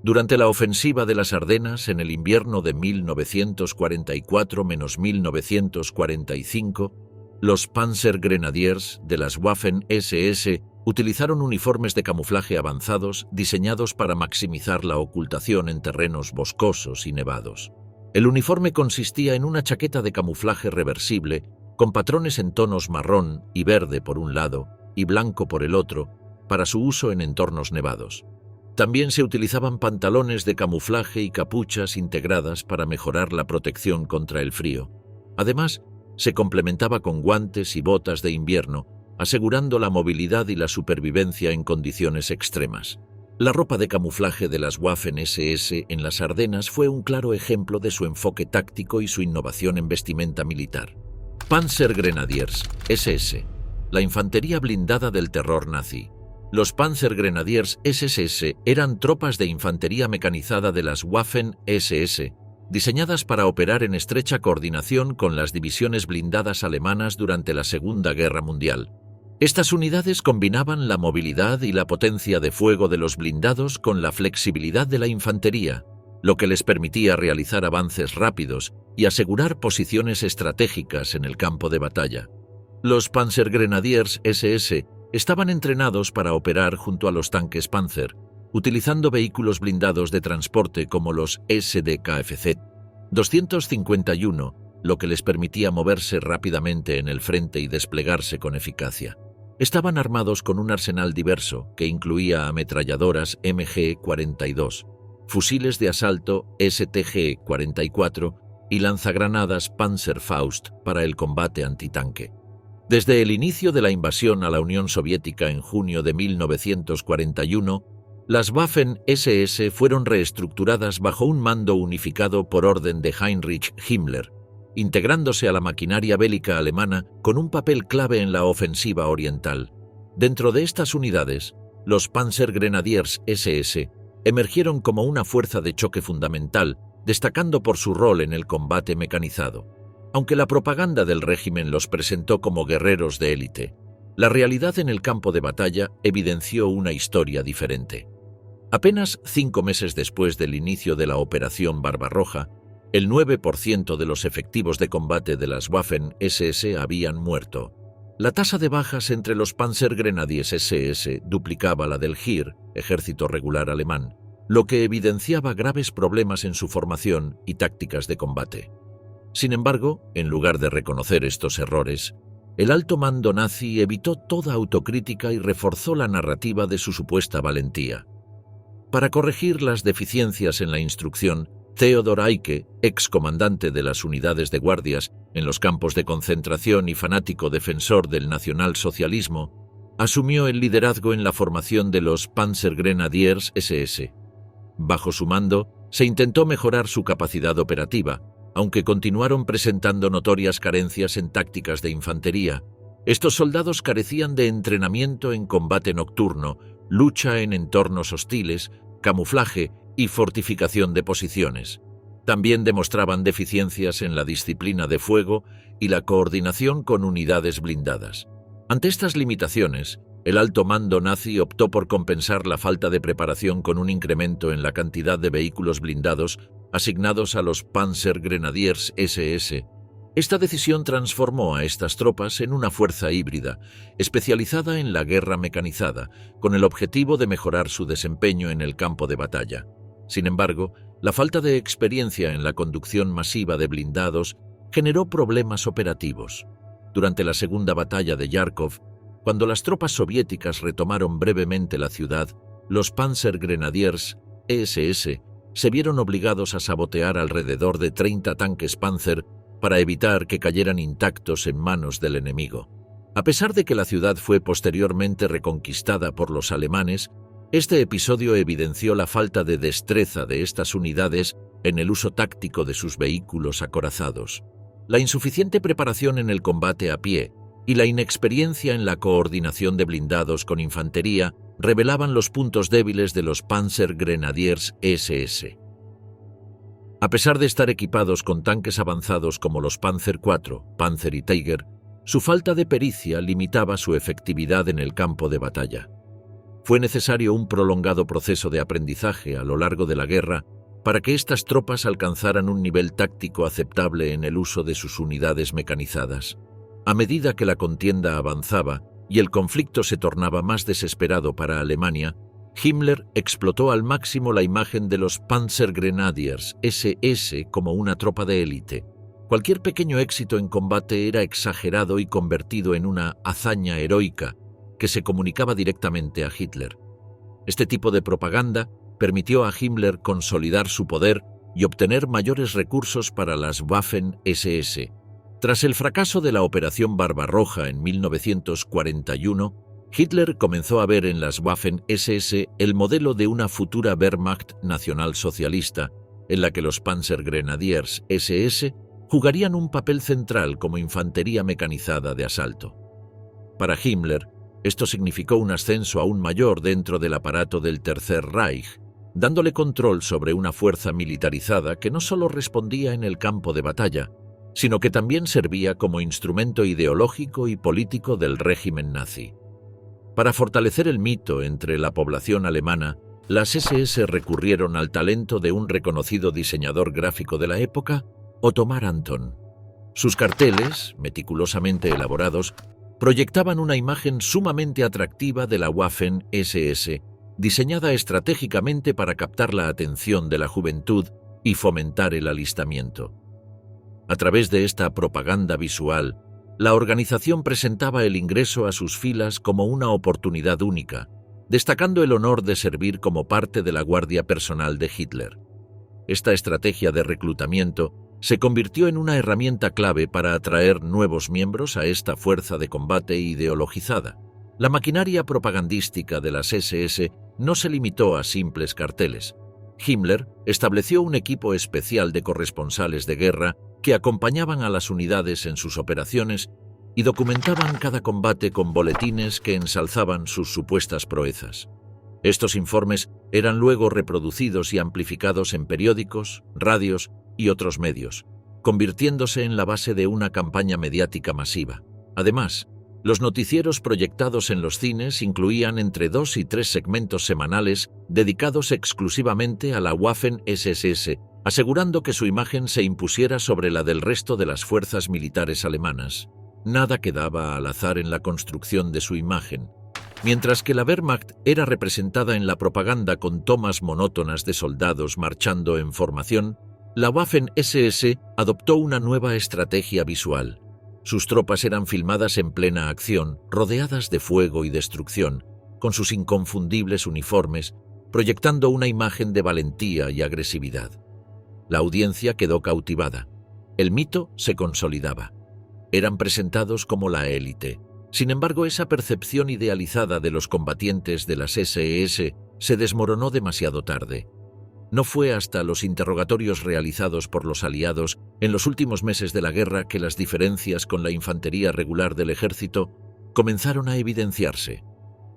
Durante la ofensiva de las Ardenas en el invierno de 1944-1945, los Panzergrenadiers de las Waffen-SS utilizaron uniformes de camuflaje avanzados diseñados para maximizar la ocultación en terrenos boscosos y nevados. El uniforme consistía en una chaqueta de camuflaje reversible con patrones en tonos marrón y verde por un lado y blanco por el otro, para su uso en entornos nevados. También se utilizaban pantalones de camuflaje y capuchas integradas para mejorar la protección contra el frío. Además, se complementaba con guantes y botas de invierno, asegurando la movilidad y la supervivencia en condiciones extremas. La ropa de camuflaje de las Waffen-SS en las Ardenas fue un claro ejemplo de su enfoque táctico y su innovación en vestimenta militar. Panzergrenadiers, SS, la infantería blindada del terror nazi. Los Panzergrenadiers SS eran tropas de infantería mecanizada de las Waffen-SS, diseñadas para operar en estrecha coordinación con las divisiones blindadas alemanas durante la Segunda Guerra Mundial. Estas unidades combinaban la movilidad y la potencia de fuego de los blindados con la flexibilidad de la infantería, lo que les permitía realizar avances rápidos y asegurar posiciones estratégicas en el campo de batalla. Los Panzergrenadiers SS estaban entrenados para operar junto a los tanques Panzer, utilizando vehículos blindados de transporte como los SDKFZ 251, lo que les permitía moverse rápidamente en el frente y desplegarse con eficacia. Estaban armados con un arsenal diverso que incluía ametralladoras MG-42, fusiles de asalto STG-44 y lanzagranadas Panzerfaust para el combate antitanque. Desde el inicio de la invasión a la Unión Soviética en junio de 1941, las Waffen-SS fueron reestructuradas bajo un mando unificado por orden de Heinrich Himmler, integrándose a la maquinaria bélica alemana con un papel clave en la ofensiva oriental. Dentro de estas unidades, los Panzergrenadiers SS emergieron como una fuerza de choque fundamental, destacando por su rol en el combate mecanizado. Aunque la propaganda del régimen los presentó como guerreros de élite, la realidad en el campo de batalla evidenció una historia diferente. Apenas 5 meses después del inicio de la Operación Barbarroja, el 9% de los efectivos de combate de las Waffen-SS habían muerto. La tasa de bajas entre los Panzergrenadiers SS duplicaba la del Heer, ejército regular alemán, lo que evidenciaba graves problemas en su formación y tácticas de combate. Sin embargo, en lugar de reconocer estos errores, el alto mando nazi evitó toda autocrítica y reforzó la narrativa de su supuesta valentía. Para corregir las deficiencias en la instrucción, Theodor Eicke, excomandante de las unidades de guardias en los campos de concentración y fanático defensor del nacionalsocialismo, asumió el liderazgo en la formación de los Panzergrenadiers SS. Bajo su mando, se intentó mejorar su capacidad operativa, aunque continuaron presentando notorias carencias en tácticas de infantería. Estos soldados carecían de entrenamiento en combate nocturno, lucha en entornos hostiles, camuflaje y fortificación de posiciones. También demostraban deficiencias en la disciplina de fuego y la coordinación con unidades blindadas. Ante estas limitaciones, el alto mando nazi optó por compensar la falta de preparación con un incremento en la cantidad de vehículos blindados asignados a los Panzergrenadiers SS, Esta decisión transformó a estas tropas en una fuerza híbrida, especializada en la guerra mecanizada, con el objetivo de mejorar su desempeño en el campo de batalla. Sin embargo, la falta de experiencia en la conducción masiva de blindados generó problemas operativos. Durante la segunda batalla de Kharkov, cuando las tropas soviéticas retomaron brevemente la ciudad, los Panzergrenadiers SS se vieron obligados a sabotear alrededor de 30 tanques Panzer para evitar que cayeran intactos en manos del enemigo. A pesar de que la ciudad fue posteriormente reconquistada por los alemanes, este episodio evidenció la falta de destreza de estas unidades en el uso táctico de sus vehículos acorazados. La insuficiente preparación en el combate a pie y la inexperiencia en la coordinación de blindados con infantería revelaban los puntos débiles de los Panzergrenadiers SS. A pesar de estar equipados con tanques avanzados como los Panzer IV, Panzer y Tiger, su falta de pericia limitaba su efectividad en el campo de batalla. Fue necesario un prolongado proceso de aprendizaje a lo largo de la guerra para que estas tropas alcanzaran un nivel táctico aceptable en el uso de sus unidades mecanizadas. A medida que la contienda avanzaba y el conflicto se tornaba más desesperado para Alemania, Himmler explotó al máximo la imagen de los Panzergrenadiers SS como una tropa de élite. Cualquier pequeño éxito en combate era exagerado y convertido en una hazaña heroica que se comunicaba directamente a Hitler. Este tipo de propaganda permitió a Himmler consolidar su poder y obtener mayores recursos para las Waffen-SS. Tras el fracaso de la Operación Barbarroja en 1941, Hitler comenzó a ver en las Waffen-SS el modelo de una futura Wehrmacht nacionalsocialista, en la que los Panzergrenadiers SS jugarían un papel central como infantería mecanizada de asalto. Para Himmler, esto significó un ascenso aún mayor dentro del aparato del Tercer Reich, dándole control sobre una fuerza militarizada que no solo respondía en el campo de batalla, sino que también servía como instrumento ideológico y político del régimen nazi. Para fortalecer el mito entre la población alemana, las SS recurrieron al talento de un reconocido diseñador gráfico de la época, Ottomar Anton. Sus carteles, meticulosamente elaborados, proyectaban una imagen sumamente atractiva de la Waffen-SS, diseñada estratégicamente para captar la atención de la juventud y fomentar el alistamiento. A través de esta propaganda visual, la organización presentaba el ingreso a sus filas como una oportunidad única, destacando el honor de servir como parte de la guardia personal de Hitler. Esta estrategia de reclutamiento se convirtió en una herramienta clave para atraer nuevos miembros a esta fuerza de combate ideologizada. La maquinaria propagandística de las SS no se limitó a simples carteles. Himmler estableció un equipo especial de corresponsales de guerra que acompañaban a las unidades en sus operaciones y documentaban cada combate con boletines que ensalzaban sus supuestas proezas. Estos informes eran luego reproducidos y amplificados en periódicos, radios y otros medios, convirtiéndose en la base de una campaña mediática masiva. Además, los noticieros proyectados en los cines incluían entre 2 y 3 segmentos semanales dedicados exclusivamente a la Waffen-SS, asegurando que su imagen se impusiera sobre la del resto de las fuerzas militares alemanas. Nada quedaba al azar en la construcción de su imagen. Mientras que la Wehrmacht era representada en la propaganda con tomas monótonas de soldados marchando en formación, la Waffen-SS adoptó una nueva estrategia visual. Sus tropas eran filmadas en plena acción, rodeadas de fuego y destrucción, con sus inconfundibles uniformes, proyectando una imagen de valentía y agresividad. La audiencia quedó cautivada. El mito se consolidaba. Eran presentados como la élite. Sin embargo, esa percepción idealizada de los combatientes de las SS se desmoronó demasiado tarde. No fue hasta los interrogatorios realizados por los aliados en los últimos meses de la guerra que las diferencias con la infantería regular del ejército comenzaron a evidenciarse.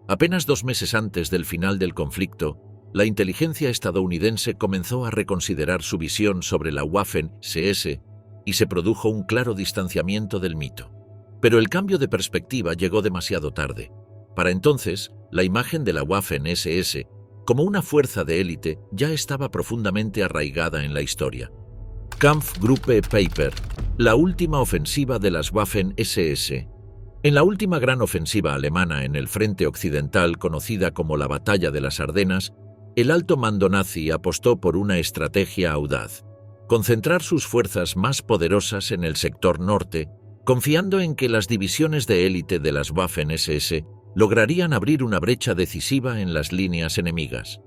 Apenas 2 meses antes del final del conflicto, la inteligencia estadounidense comenzó a reconsiderar su visión sobre la Waffen-SS y se produjo un claro distanciamiento del mito. Pero el cambio de perspectiva llegó demasiado tarde. Para entonces, la imagen de la Waffen-SS como una fuerza de élite ya estaba profundamente arraigada en la historia. Kampfgruppe Peiper, La última ofensiva de las Waffen-SS. En la última gran ofensiva alemana en el frente occidental, conocida como la Batalla de las Ardenas, el alto mando nazi apostó por una estrategia audaz: concentrar sus fuerzas más poderosas en el sector norte, confiando en que las divisiones de élite de las Waffen-SS lograrían abrir una brecha decisiva en las líneas enemigas.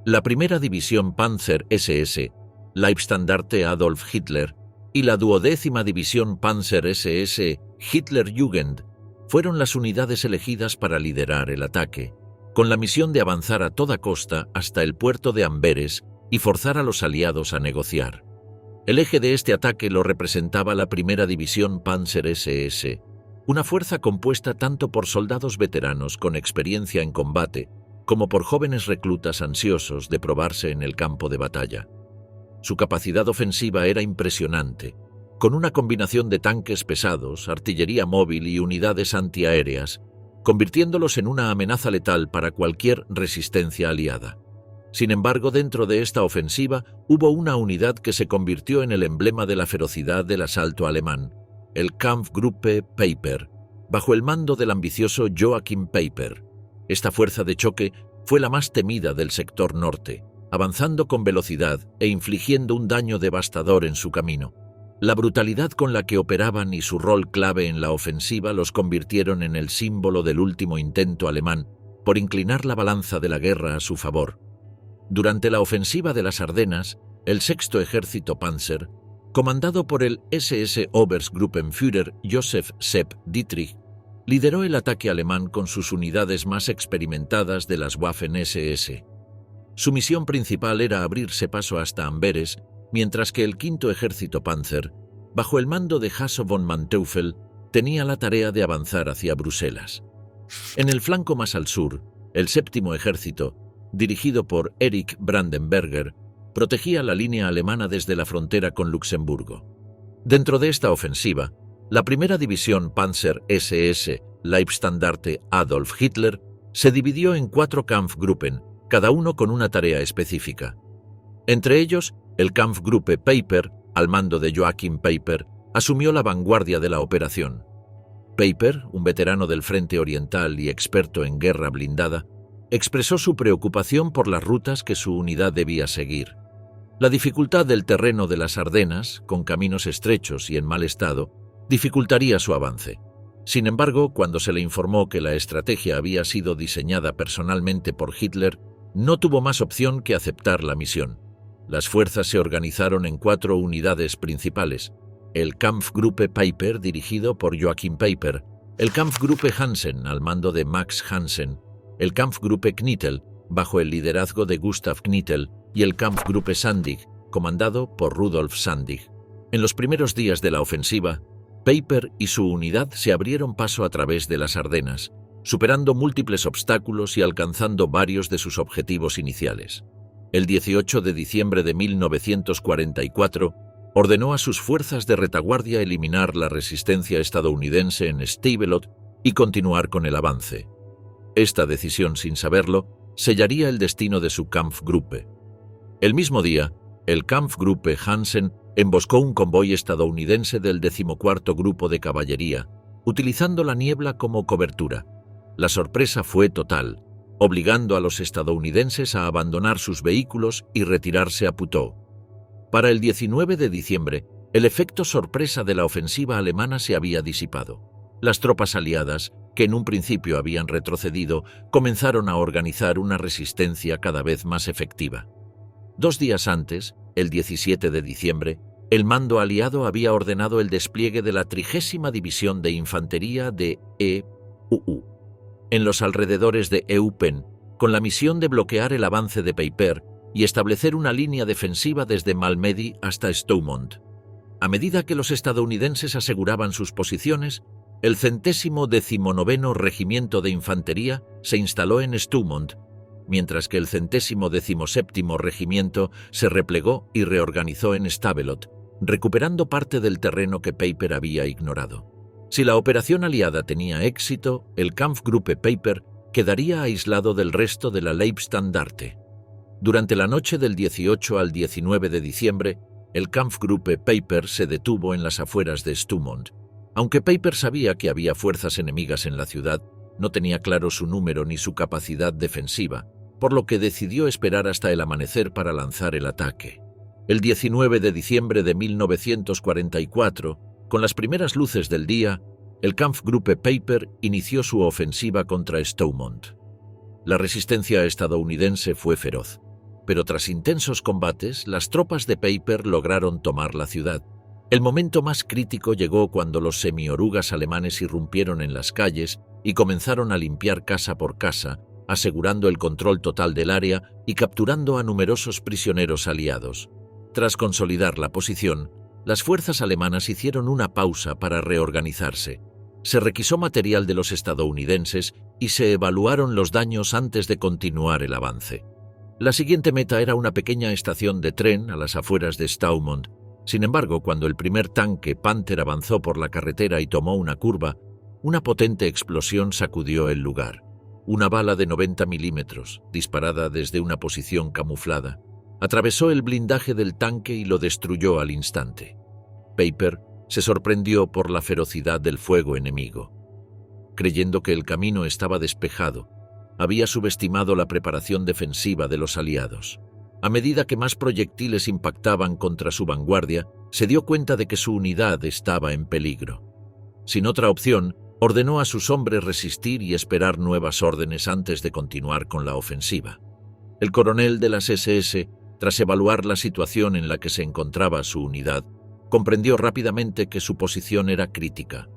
La primera división Panzer-SS, Leibstandarte Adolf Hitler, y la 12ª división Panzer-SS Hitlerjugend fueron las unidades elegidas para liderar el ataque, con la misión de avanzar a toda costa hasta el puerto de Amberes y forzar a los aliados a negociar. El eje de este ataque lo representaba la primera división Panzer-SS, una fuerza compuesta tanto por soldados veteranos con experiencia en combate como por jóvenes reclutas ansiosos de probarse en el campo de batalla. Su capacidad ofensiva era impresionante, con una combinación de tanques pesados, artillería móvil y unidades antiaéreas, convirtiéndolos en una amenaza letal para cualquier resistencia aliada. Sin embargo, dentro de esta ofensiva hubo una unidad que se convirtió en el emblema de la ferocidad del asalto alemán, el Kampfgruppe Peiper, bajo el mando del ambicioso Joachim Peiper. Esta fuerza de choque fue la más temida del sector norte, avanzando con velocidad e infligiendo un daño devastador en su camino. La brutalidad con la que operaban y su rol clave en la ofensiva los convirtieron en el símbolo del último intento alemán por inclinar la balanza de la guerra a su favor. Durante la ofensiva de las Ardenas, el sexto ejército Panzer, comandado por el SS Obergruppenführer Joseph Sepp Dietrich, lideró el ataque alemán con sus unidades más experimentadas de las Waffen-SS. Su misión principal era abrirse paso hasta Amberes, mientras que el quinto ejército Panzer, bajo el mando de Hasso von Manteuffel, tenía la tarea de avanzar hacia Bruselas. En el flanco más al sur, el séptimo ejército, dirigido por Erich Brandenberger, protegía la línea alemana desde la frontera con Luxemburgo. Dentro de esta ofensiva, la primera división Panzer-SS Leibstandarte Adolf Hitler se dividió en 4 Kampfgruppen, cada uno con una tarea específica. Entre ellos, el Kampfgruppe Peiper, al mando de Joachim Peiper, asumió la vanguardia de la operación. Peiper, un veterano del Frente Oriental y experto en guerra blindada, expresó su preocupación por las rutas que su unidad debía seguir. La dificultad del terreno de las Ardenas, con caminos estrechos y en mal estado, dificultaría su avance. Sin embargo, cuando se le informó que la estrategia había sido diseñada personalmente por Hitler, no tuvo más opción que aceptar la misión. Las fuerzas se organizaron en 4 unidades principales: el Kampfgruppe Peiper, dirigido por Joachim Peiper, el Kampfgruppe Hansen, al mando de Max Hansen, el Kampfgruppe Knittel, bajo el liderazgo de Gustav Knittel, y el Kampfgruppe Sandig, comandado por Rudolf Sandig. En los primeros días de la ofensiva, Peiper y su unidad se abrieron paso a través de las Ardenas, superando múltiples obstáculos y alcanzando varios de sus objetivos iniciales. El 18 de diciembre de 1944, ordenó a sus fuerzas de retaguardia eliminar la resistencia estadounidense en Stavelot y continuar con el avance. Esta decisión, sin saberlo, sellaría el destino de su Kampfgruppe. El mismo día, el Kampfgruppe Hansen emboscó un convoy estadounidense del 14º Grupo de Caballería, utilizando la niebla como cobertura. La sorpresa fue total, obligando a los estadounidenses a abandonar sus vehículos y retirarse a Puteaux. Para el 19 de diciembre, el efecto sorpresa de la ofensiva alemana se había disipado. Las tropas aliadas, que en un principio habían retrocedido, comenzaron a organizar una resistencia cada vez más efectiva. 2 días antes, el 17 de diciembre, el mando aliado había ordenado el despliegue de la 30ª División de Infantería de EUU en los alrededores de Eupen, con la misión de bloquear el avance de Peiper y establecer una línea defensiva desde Malmedy hasta Stoumont. A medida que los estadounidenses aseguraban sus posiciones, el 119º Regimiento de Infantería se instaló en Stoumont, mientras que el 117º Regimiento se replegó y reorganizó en Stavelot, recuperando parte del terreno que Peiper había ignorado. Si la operación aliada tenía éxito, el Kampfgruppe Peiper quedaría aislado del resto de la Leibstandarte. Durante la noche del 18 al 19 de diciembre, el Kampfgruppe Peiper se detuvo en las afueras de Stoumont. Aunque Peiper sabía que había fuerzas enemigas en la ciudad, no tenía claro su número ni su capacidad defensiva, por lo que decidió esperar hasta el amanecer para lanzar el ataque. El 19 de diciembre de 1944, con las primeras luces del día, el Kampfgruppe Peiper inició su ofensiva contra Stoumont. La resistencia estadounidense fue feroz, pero tras intensos combates, las tropas de Peiper lograron tomar la ciudad. El momento más crítico llegó cuando los semiorugas alemanes irrumpieron en las calles y comenzaron a limpiar casa por casa, asegurando el control total del área y capturando a numerosos prisioneros aliados. Tras consolidar la posición, las fuerzas alemanas hicieron una pausa para reorganizarse. Se requisó material de los estadounidenses y se evaluaron los daños antes de continuar el avance. La siguiente meta era una pequeña estación de tren a las afueras de Stoumont. Sin embargo, cuando el primer tanque Panther avanzó por la carretera y tomó una curva, una potente explosión sacudió el lugar. Una bala de 90 milímetros, disparada desde una posición camuflada, atravesó el blindaje del tanque y lo destruyó al instante. Peiper se sorprendió por la ferocidad del fuego enemigo. Creyendo que el camino estaba despejado, había subestimado la preparación defensiva de los aliados. A medida que más proyectiles impactaban contra su vanguardia, se dio cuenta de que su unidad estaba en peligro. Sin otra opción, ordenó a sus hombres resistir y esperar nuevas órdenes antes de continuar con la ofensiva. El coronel de las SS, tras evaluar la situación en la que se encontraba su unidad, comprendió rápidamente que su posición era crítica.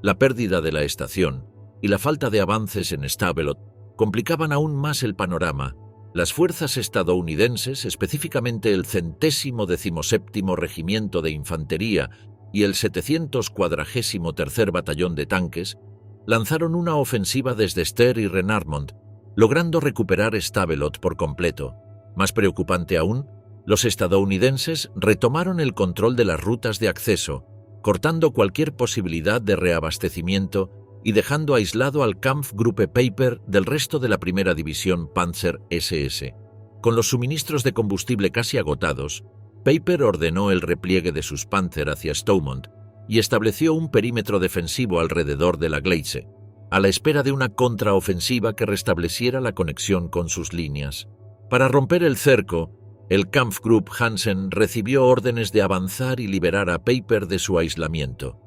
La pérdida de la estación y la falta de avances en Stavelot complicaban aún más el panorama. Las fuerzas estadounidenses, específicamente el 117º Regimiento de Infantería y el 743º Batallón de Tanques, lanzaron una ofensiva desde Ster y Renarmont, logrando recuperar Stavelot por completo. Más preocupante aún, los estadounidenses retomaron el control de las rutas de acceso, cortando cualquier posibilidad de reabastecimiento y dejando aislado al Kampfgruppe Peiper del resto de la primera división Panzer SS. Con los suministros de combustible casi agotados, Peiper ordenó el repliegue de sus Panzer hacia Stoumont y estableció un perímetro defensivo alrededor de la Gleize, a la espera de una contraofensiva que restableciera la conexión con sus líneas. Para romper el cerco, el Kampfgruppe Hansen recibió órdenes de avanzar y liberar a Peiper de su aislamiento.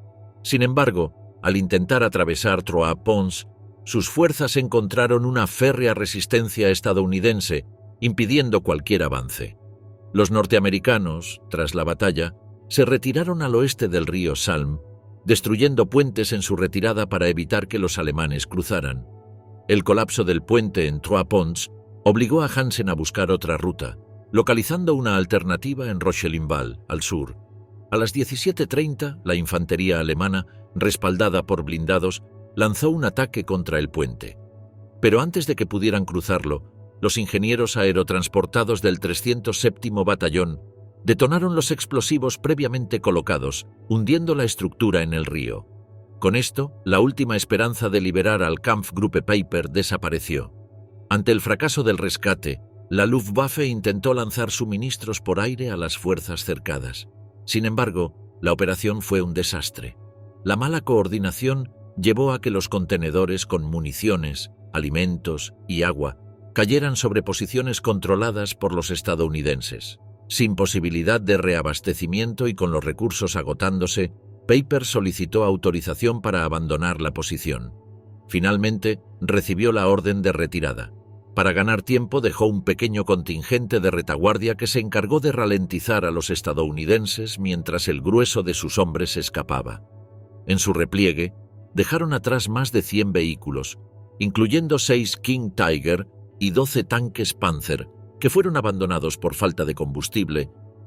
Sin embargo, al intentar atravesar Trois-Ponts, sus fuerzas encontraron una férrea resistencia estadounidense, impidiendo cualquier avance. Los norteamericanos, tras la batalla, se retiraron al oeste del río Salm, destruyendo puentes en su retirada para evitar que los alemanes cruzaran. El colapso del puente en Trois-Ponts obligó a Hansen a buscar otra ruta, localizando una alternativa en Rochelineval, al sur. A las 17:30, la infantería alemana, respaldada por blindados, lanzó un ataque contra el puente. Pero antes de que pudieran cruzarlo, los ingenieros aerotransportados del 307º Batallón detonaron los explosivos previamente colocados, hundiendo la estructura en el río. Con esto, la última esperanza de liberar al Kampfgruppe Peiper desapareció. Ante el fracaso del rescate, la Luftwaffe intentó lanzar suministros por aire a las fuerzas cercadas. Sin embargo, la operación fue un desastre. La mala coordinación llevó a que los contenedores con municiones, alimentos y agua cayeran sobre posiciones controladas por los estadounidenses. Sin posibilidad de reabastecimiento y con los recursos agotándose, Peiper solicitó autorización para abandonar la posición. Finalmente, recibió la orden de retirada. Para ganar tiempo, dejó un pequeño contingente de retaguardia que se encargó de ralentizar a los estadounidenses mientras el grueso de sus hombres escapaba. En su repliegue, dejaron atrás más de 100 vehículos, incluyendo 6 King Tiger y 12 tanques Panzer, que fueron abandonados por falta de combustible